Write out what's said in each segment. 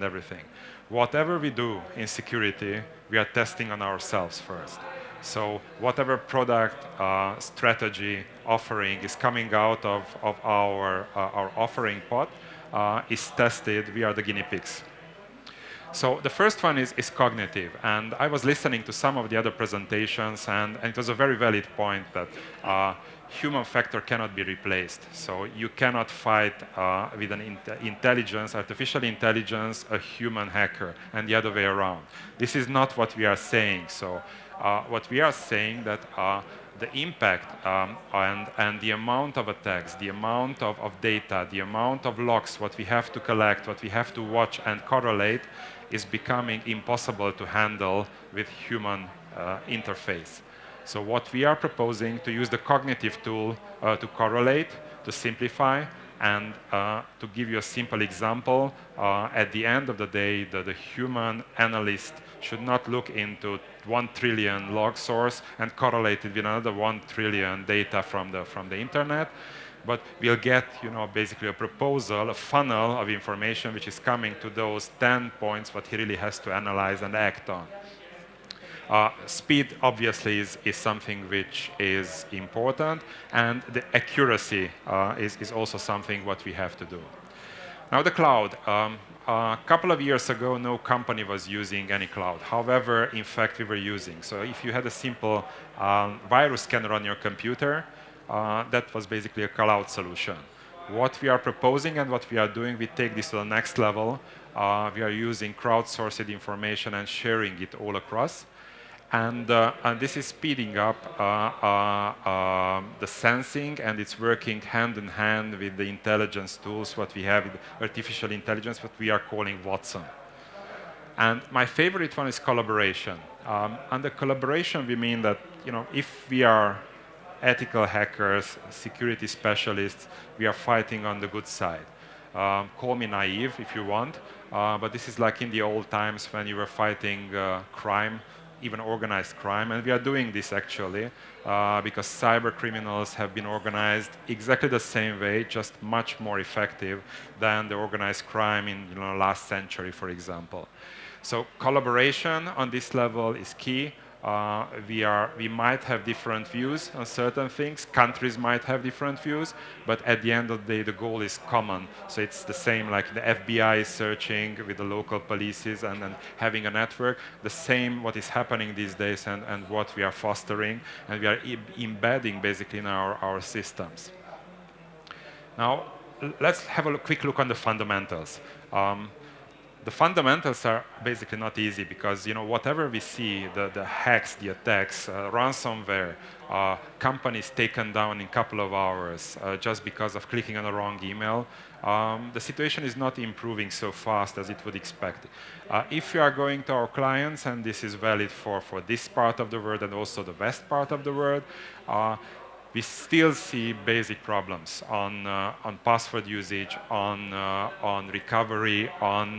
everything. Whatever we do in security, we are testing on ourselves first. So whatever product, strategy, offering is coming out of our offering pod is tested. We are the guinea pigs. So the first one is cognitive, and I was listening to some of the other presentations, and it was a very valid point that human factor cannot be replaced. So you cannot fight with an intelligence, artificial intelligence, a human hacker, and the other way around. This is not what we are saying. So what we are saying that the impact and the amount of attacks, the amount of data, the amount of logs, what we have to collect, what we have to watch and correlate is becoming impossible to handle with human interface. So what we are proposing to use the cognitive tool to correlate, to simplify, and to give you a simple example, at the end of the day, the human analyst should not look into 1 trillion log source and correlate it with another 1 trillion data from the internet, but we'll get, basically a proposal, a funnel of information which is coming to those 10 points what he really has to analyze and act on. Speed, obviously, is something which is important, and the accuracy is also something what we have to do. Now, the cloud. A couple of years ago, no company was using any cloud. However, in fact, we were using. So if you had a simple virus scanner on your computer, that was basically a cloud solution. What we are proposing and what we are doing, we take this to the next level. We are using crowdsourced information and sharing it all across. And this is speeding up the sensing, and it's working hand in hand with the intelligence tools, what we have, artificial intelligence, what we are calling Watson. And my favorite one is collaboration. Under collaboration, we mean that if we are ethical hackers, security specialists, we are fighting on the good side. Call me naive if you want, but this is like in the old times when you were fighting crime, even organized crime, and we are doing this actually because cyber criminals have been organized exactly the same way, just much more effective than the organized crime in last century, for example. So collaboration on this level is key. We might have different views on certain things. Countries might have different views, but at the end of the day, the goal is common. So it's the same like the FBI is searching with the local polices and having a network. The same what is happening these days and what we are fostering, and we are embedding basically in our systems. Now, let's have a quick look on the fundamentals. The fundamentals are basically not easy because whatever we see, the hacks, the attacks, ransomware, companies taken down in a couple of hours just because of clicking on the wrong email, the situation is not improving so fast as it would expect. If we are going to our clients, and this is valid for this part of the world and also the west part of the world, we still see basic problems on password usage, on recovery, on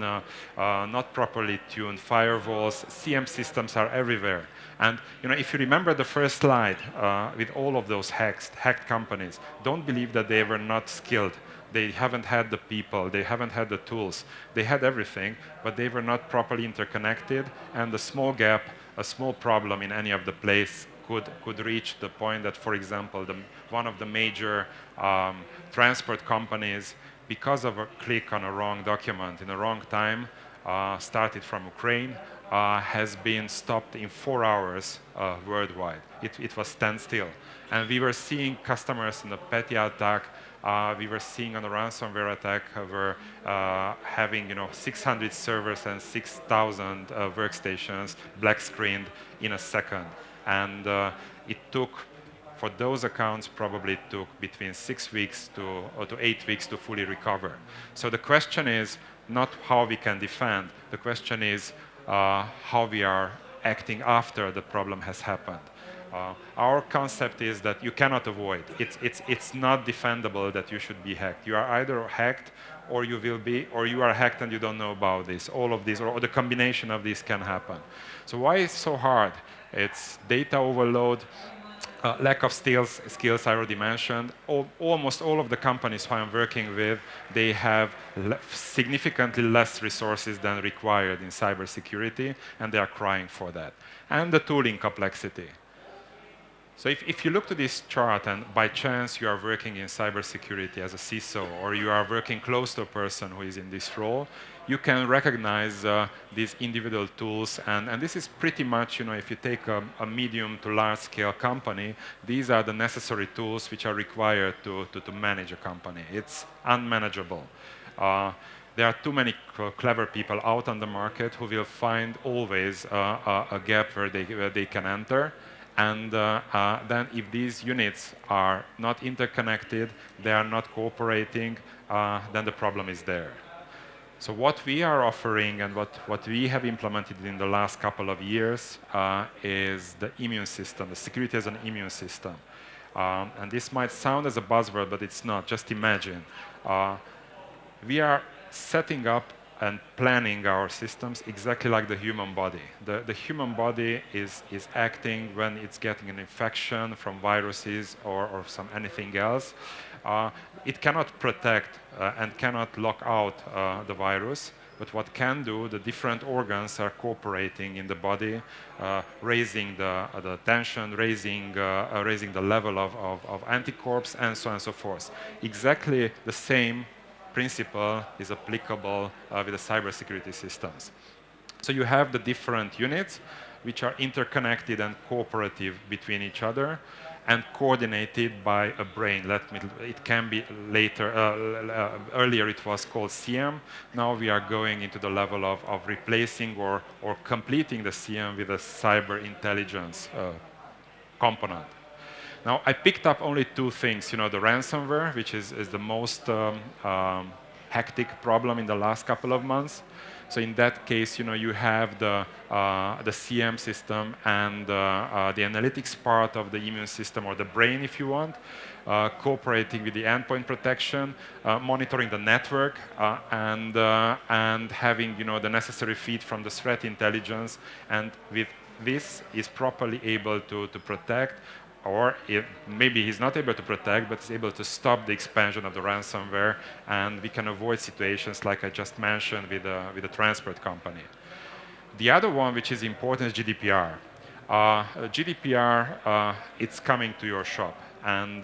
not properly tuned firewalls. CM systems are everywhere. And if you remember the first slide with all of those hacked companies, don't believe that they were not skilled. They haven't had the people, they haven't had the tools. They had everything, but they were not properly interconnected, and a small gap, a small problem in any of the place could reach the point that, for example, one of the major transport companies, because of a click on a wrong document in a wrong time, started from Ukraine, has been stopped in 4 hours worldwide. It was standstill. And we were seeing customers in the petty attack. We were seeing on a ransomware attack were having 600 servers and 6,000 workstations black screened in a second. And it took, for those accounts, probably took between 6 weeks to 8 weeks to fully recover. So the question is not how we can defend. The question is how we are acting after the problem has happened. Our concept is that you cannot avoid. It's not defendable that you should be hacked. You are either hacked or you will be, or you are hacked and you don't know about this. All of these, or the combination of these can happen. So why is it so hard? It's data overload. Lack of skills I already mentioned. Almost all of the companies who I'm working with, they have significantly less resources than required in cybersecurity, and they are crying for that. And the tooling complexity. So if you look to this chart and by chance you are working in cybersecurity as a CISO or you are working close to a person who is in this role, you can recognize these individual tools. And this is pretty much, if you take a medium to large scale company, these are the necessary tools which are required to manage a company. It's unmanageable. There are too many clever people out on the market who will find always a gap where they can enter. And then if these units are not interconnected, they are not cooperating, then the problem is there. So what we are offering and what we have implemented in the last couple of years is the immune system, the security as an immune system. And this might sound as a buzzword, but it's not. Just imagine. We are setting up and planning our systems exactly like the human body. The human body is acting when it's getting an infection from viruses or some anything else. It cannot protect and cannot lock out the virus, but what can do, the different organs are cooperating in the body, raising the tension, raising the level of anticorps, and so on and so forth. Exactly the same principle is applicable with the cybersecurity systems. So you have the different units which are interconnected and cooperative between each other and coordinated by a brain. It can be later, earlier it was called CM. Now we are going into the level of replacing or completing the CM with a cyber intelligence component. Now, I picked up only two things, the ransomware, which is the most hectic problem in the last couple of months. So in that case, you have the CM system and the analytics part of the immune system, or the brain, if you want, cooperating with the endpoint protection, monitoring the network, and having the necessary feed from the threat intelligence, and with this is properly able to protect. Or maybe he's not able to protect, but is able to stop the expansion of the ransomware, and we can avoid situations like I just mentioned with a transport company. The other one, which is important, is GDPR. GDPR, it's coming to your shop, and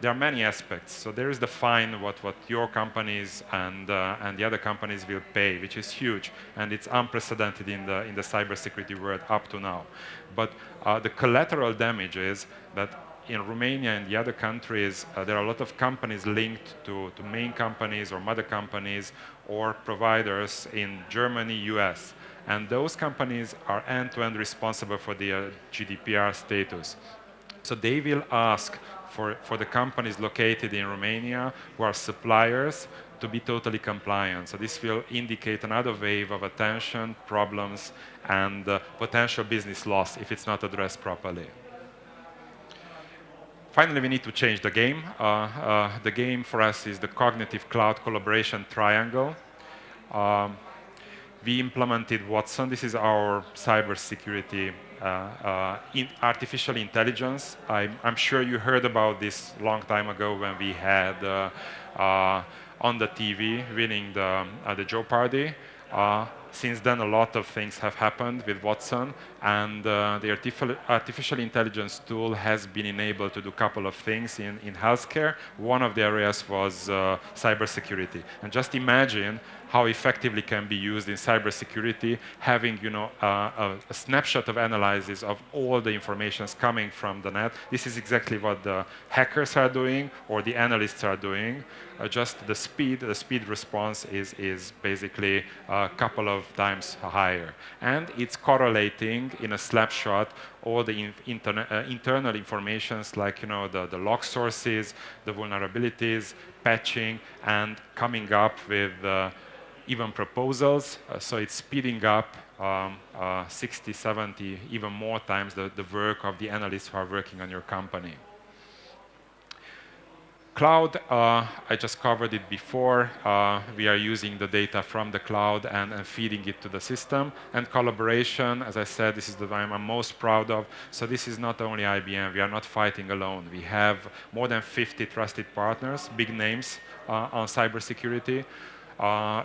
there are many aspects. So there is the fine, what your companies and the other companies will pay, which is huge, and it's unprecedented in the cybersecurity world up to now. But the collateral damage is that in Romania and the other countries, there are a lot of companies linked to main companies or mother companies or providers in Germany, US. And those companies are end-to-end responsible for the GDPR status. So they will ask for the companies located in Romania who are suppliers to be totally compliant. So this will indicate another wave of attention, problems, and potential business loss if it's not addressed properly. Finally, we need to change the game. The game for us is the cognitive cloud collaboration triangle. We implemented Watson. This is our cybersecurity artificial intelligence. I'm sure you heard about this a long time ago when we had on the TV winning the Jeopardy. Since then, a lot of things have happened with Watson, and the artificial intelligence tool has been enabled to do a couple of things in healthcare. One of the areas was cybersecurity. And just imagine how effectively can be used in cybersecurity, having a snapshot of analysis of all the informations coming from the net. This is exactly what the hackers are doing or the analysts are doing. Just the speed response is basically a couple of times higher. And it's correlating in a snapshot all the internal informations like the log sources, the vulnerabilities, patching, and coming up with even proposals. So it's speeding up 60, 70, even more times the work of the analysts who are working on your company. Cloud, I just covered it before. We are using the data from the cloud and feeding it to the system. And collaboration, as I said, this is the one I'm most proud of. So this is not only IBM. We are not fighting alone. We have more than 50 trusted partners, big names on cybersecurity.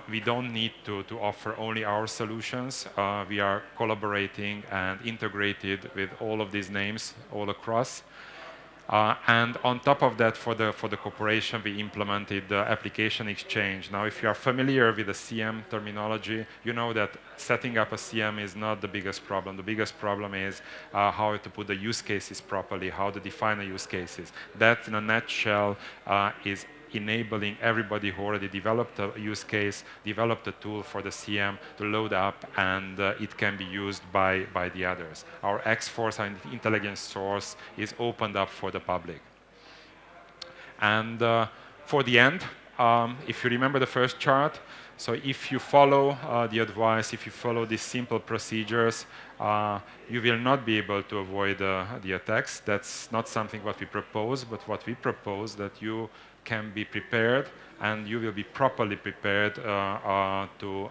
We don't need to offer only our solutions. We are collaborating and integrated with all of these names all across. And on top of that, for the corporation, we implemented the application exchange. Now, if you are familiar with the CM terminology, you know that setting up a CM is not the biggest problem. The biggest problem is how to put the use cases properly, how to define the use cases. That, in a nutshell, is enabling everybody who already developed a use case, developed a tool for the CM to load up, and it can be used by the others. Our X-Force, our intelligence source, is opened up for the public. And for the end, if you remember the first chart, so if you follow the advice, if you follow these simple procedures, you will not be able to avoid the attacks. That's not something what we propose, but what we propose that you can be prepared, and you will be properly prepared to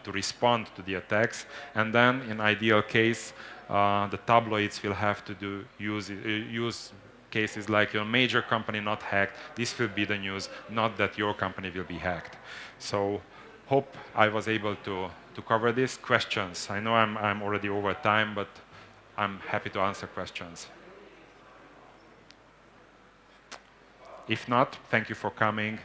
respond to the attacks. And then, in ideal case, the tabloids will have to use cases like your major company not hacked. This will be the news, not that your company will be hacked. So, hope I was able to cover this. Questions? I know I'm already over time, but I'm happy to answer questions. If not, thank you for coming.